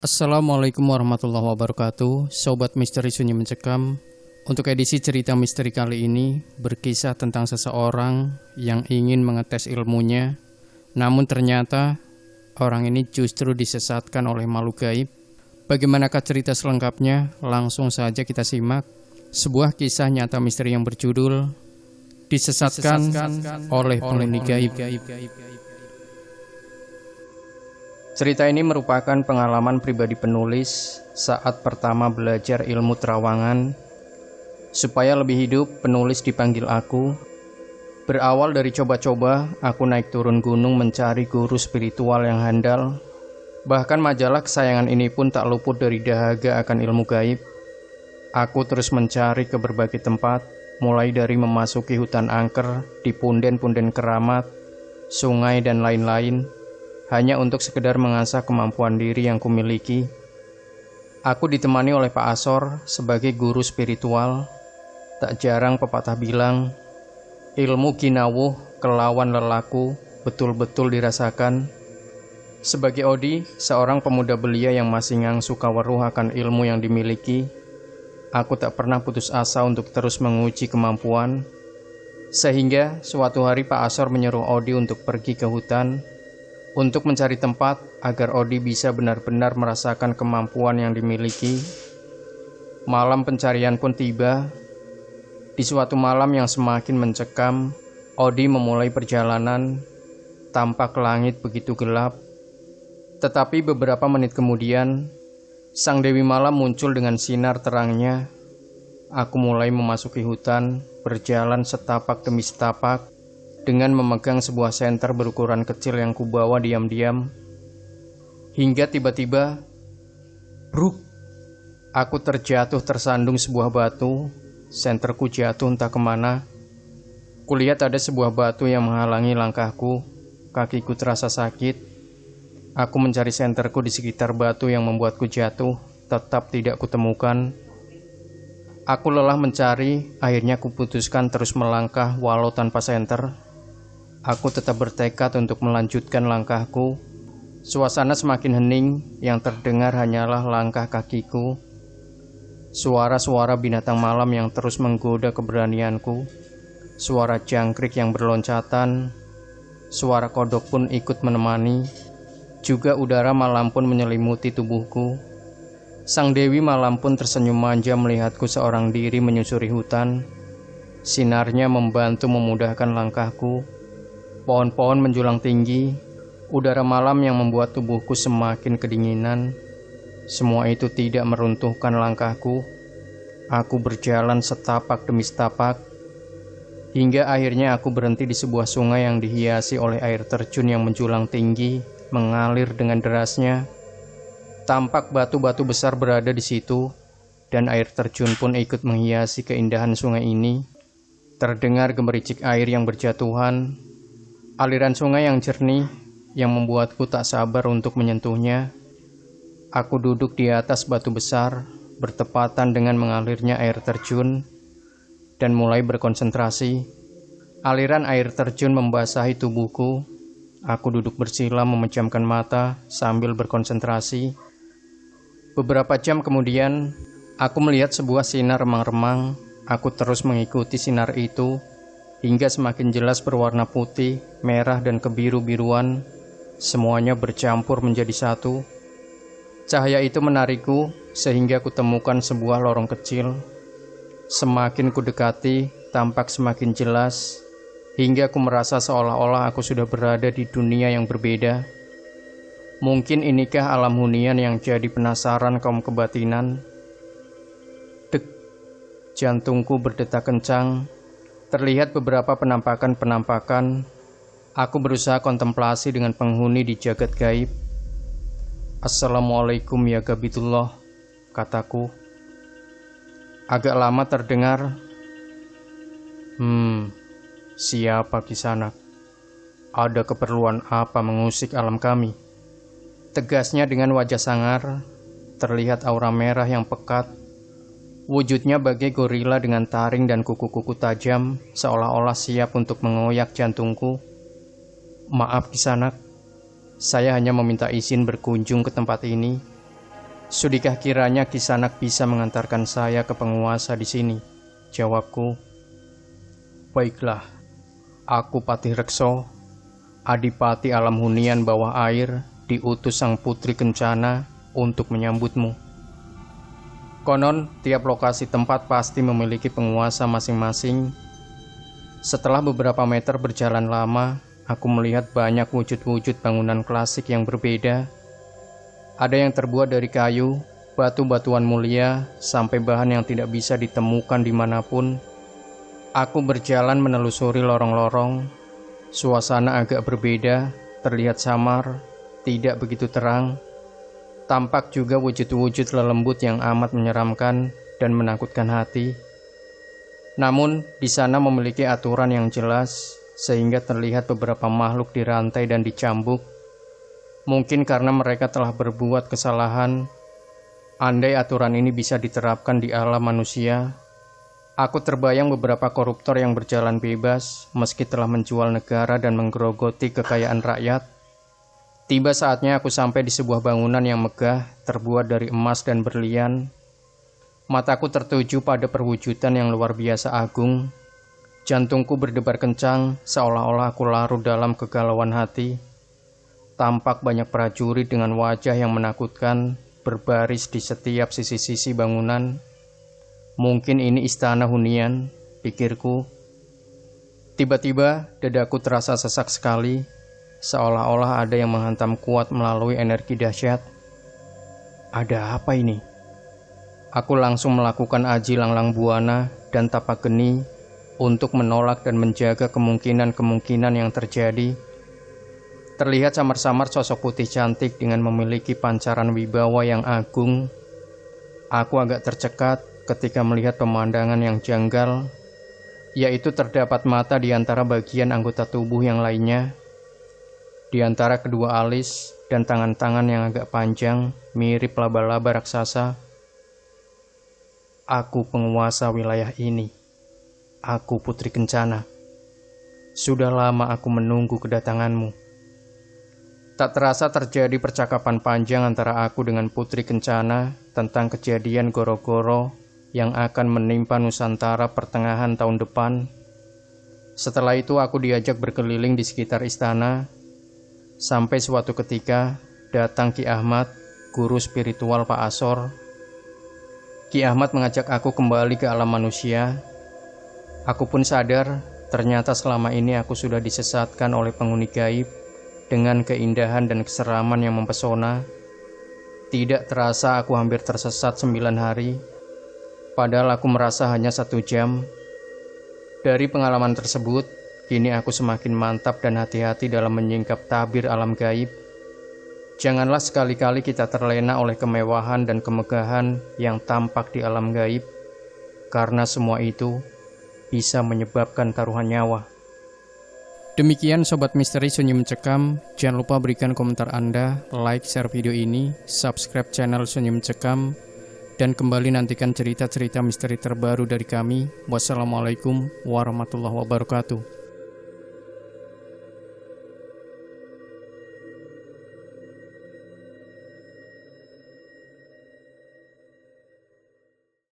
Assalamualaikum warahmatullahi wabarakatuh. Sobat Misteri Sunyi Mencekam. Untuk edisi cerita misteri kali ini berkisah tentang seseorang yang ingin mengetes ilmunya, namun ternyata orang ini justru disesatkan oleh makhluk gaib. Bagaimanakah cerita selengkapnya? Langsung saja kita simak sebuah kisah nyata misteri yang berjudul Disesatkan oleh Penghuni Gaib. Cerita ini merupakan pengalaman pribadi penulis saat pertama belajar ilmu terawangan. Supaya lebih hidup, penulis dipanggil aku. Berawal dari coba-coba, aku naik turun gunung mencari guru spiritual yang handal. Bahkan majalah kesayangan ini pun tak luput dari dahaga akan ilmu gaib. Aku terus mencari ke berbagai tempat, mulai dari memasuki hutan angker, di punden-punden keramat, sungai dan lain-lain, hanya untuk sekedar mengasah kemampuan diri yang kumiliki. Aku ditemani oleh Pak Asor sebagai guru spiritual. Tak jarang pepatah bilang, ilmu kinawuh kelawan lelaku betul-betul dirasakan. Sebagai Odi, seorang pemuda belia yang masih ngangsu kaweruh akan ilmu yang dimiliki, aku tak pernah putus asa untuk terus menguji kemampuan. Sehingga suatu hari Pak Asor menyuruh Odi untuk pergi ke hutan untuk mencari tempat agar Odi bisa benar-benar merasakan kemampuan yang dimiliki. Malam pencarian pun tiba. Di suatu malam yang semakin mencekam, Odi memulai perjalanan. Tampak langit begitu gelap. Tetapi beberapa menit kemudian, Sang Dewi Malam muncul dengan sinar terangnya. Aku mulai memasuki hutan, berjalan setapak demi setapak, dengan memegang sebuah senter berukuran kecil yang kubawa diam-diam. Hingga tiba-tiba, bruk, aku terjatuh tersandung sebuah batu. Senterku jatuh entah kemana. Kulihat ada sebuah batu yang menghalangi langkahku. Kakiku terasa sakit. Aku mencari senterku di sekitar batu yang membuatku jatuh, tetap tidak kutemukan. Aku lelah mencari, akhirnya kuputuskan terus melangkah walau tanpa senter. Aku tetap bertekad untuk melanjutkan langkahku. Suasana semakin hening, yang terdengar hanyalah langkah kakiku. Suara-suara binatang malam yang terus menggoda keberanianku. Suara jangkrik yang berloncatan. Suara kodok pun ikut menemani. Juga udara malam pun menyelimuti tubuhku. Sang Dewi Malam pun tersenyum manja melihatku seorang diri menyusuri hutan. Sinarnya membantu memudahkan langkahku. Pohon-pohon menjulang tinggi, udara malam yang membuat tubuhku semakin kedinginan. Semua itu tidak meruntuhkan langkahku. Aku berjalan setapak demi setapak, hingga akhirnya aku berhenti di sebuah sungai yang dihiasi oleh air terjun yang menjulang tinggi, mengalir dengan derasnya. Tampak batu-batu besar berada di situ, dan air terjun pun ikut menghiasi keindahan sungai ini. Terdengar gemericik air yang berjatuhan. Aliran sungai yang jernih yang membuatku tak sabar untuk menyentuhnya. Aku duduk di atas batu besar, bertepatan dengan mengalirnya air terjun, dan mulai berkonsentrasi. Aliran air terjun membasahi tubuhku. Aku duduk bersila memejamkan mata sambil berkonsentrasi. Beberapa jam kemudian, aku melihat sebuah sinar remang-remang. Aku terus mengikuti sinar itu, hingga semakin jelas berwarna putih, merah, dan kebiru-biruan. Semuanya bercampur menjadi satu. Cahaya itu menarikku, sehingga kutemukan sebuah lorong kecil. Semakin kudekati, tampak semakin jelas, hingga ku merasa seolah-olah aku sudah berada di dunia yang berbeda. Mungkin inikah alam hunian yang jadi penasaran kaum kebatinan. Dek, jantungku berdetak kencang. Terlihat beberapa penampakan-penampakan. Aku berusaha kontemplasi dengan penghuni di jagat gaib. Assalamualaikum ya Gabitullah, kataku. Agak lama terdengar, siapa kisanak? Ada keperluan apa mengusik alam kami? Tegasnya dengan wajah sangar. Terlihat aura merah yang pekat. Wujudnya bagai gorila dengan taring dan kuku-kuku tajam, seolah-olah siap untuk mengoyak jantungku. Maaf Kisanak, saya hanya meminta izin berkunjung ke tempat ini. Sudikah kiranya Kisanak bisa mengantarkan saya ke penguasa di sini? Jawabku, baiklah, aku Patih Rekso, Adipati Alam Hunian bawah air, diutus sang Putri Kencana untuk menyambutmu. Konon, tiap lokasi tempat pasti memiliki penguasa masing-masing. Setelah beberapa meter berjalan lama, aku melihat banyak wujud-wujud bangunan klasik yang berbeda. Ada yang terbuat dari kayu, batu-batuan mulia, sampai bahan yang tidak bisa ditemukan dimanapun. Aku berjalan menelusuri lorong-lorong. Suasana agak berbeda, terlihat samar, tidak begitu terang. Tampak juga wujud-wujud lelembut yang amat menyeramkan dan menakutkan hati. Namun, di sana memiliki aturan yang jelas, sehingga terlihat beberapa makhluk dirantai dan dicambuk. Mungkin karena mereka telah berbuat kesalahan. Andai aturan ini bisa diterapkan di alam manusia, aku terbayang beberapa koruptor yang berjalan bebas meski telah menjual negara dan menggerogoti kekayaan rakyat. Tiba saatnya aku sampai di sebuah bangunan yang megah, terbuat dari emas dan berlian. Mataku tertuju pada perwujudan yang luar biasa agung. Jantungku berdebar kencang, seolah-olah aku larut dalam kegalauan hati. Tampak banyak prajurit dengan wajah yang menakutkan, berbaris di setiap sisi-sisi bangunan. Mungkin ini istana hunian, pikirku. Tiba-tiba, dadaku terasa sesak sekali. Seolah-olah ada yang menghantam kuat melalui energi dahsyat. Ada apa ini? Aku langsung melakukan aji langlang buana dan tapak geni untuk menolak dan menjaga kemungkinan-kemungkinan yang terjadi. Terlihat samar-samar sosok putih cantik dengan memiliki pancaran wibawa yang agung. Aku agak tercekat ketika melihat pemandangan yang janggal, yaitu terdapat mata di antara bagian anggota tubuh yang lainnya. Di antara kedua alis dan tangan-tangan yang agak panjang, mirip laba-laba raksasa. Aku penguasa wilayah ini. Aku Putri Kencana. Sudah lama aku menunggu kedatanganmu. Tak terasa terjadi percakapan panjang antara aku dengan Putri Kencana tentang kejadian goro-goro yang akan menimpa Nusantara pertengahan tahun depan. Setelah itu aku diajak berkeliling di sekitar istana. Sampai suatu ketika, datang Ki Ahmad, guru spiritual Pak Asor. Ki Ahmad mengajak aku kembali ke alam manusia. Aku pun sadar, ternyata selama ini aku sudah disesatkan oleh penghuni gaib dengan keindahan dan keseraman yang mempesona. Tidak terasa aku hampir tersesat 9 hari, padahal aku merasa hanya 1 jam. Dari pengalaman tersebut, kini aku semakin mantap dan hati-hati dalam menyingkap tabir alam gaib. Janganlah sekali-kali kita terlena oleh kemewahan dan kemegahan yang tampak di alam gaib, karena semua itu bisa menyebabkan taruhan nyawa. Demikian Sobat Misteri Sunyi Mencekam. Jangan lupa berikan komentar Anda, like, share video ini, subscribe channel Sunyi Mencekam, dan kembali nantikan cerita-cerita misteri terbaru dari kami. Wassalamualaikum warahmatullahi wabarakatuh.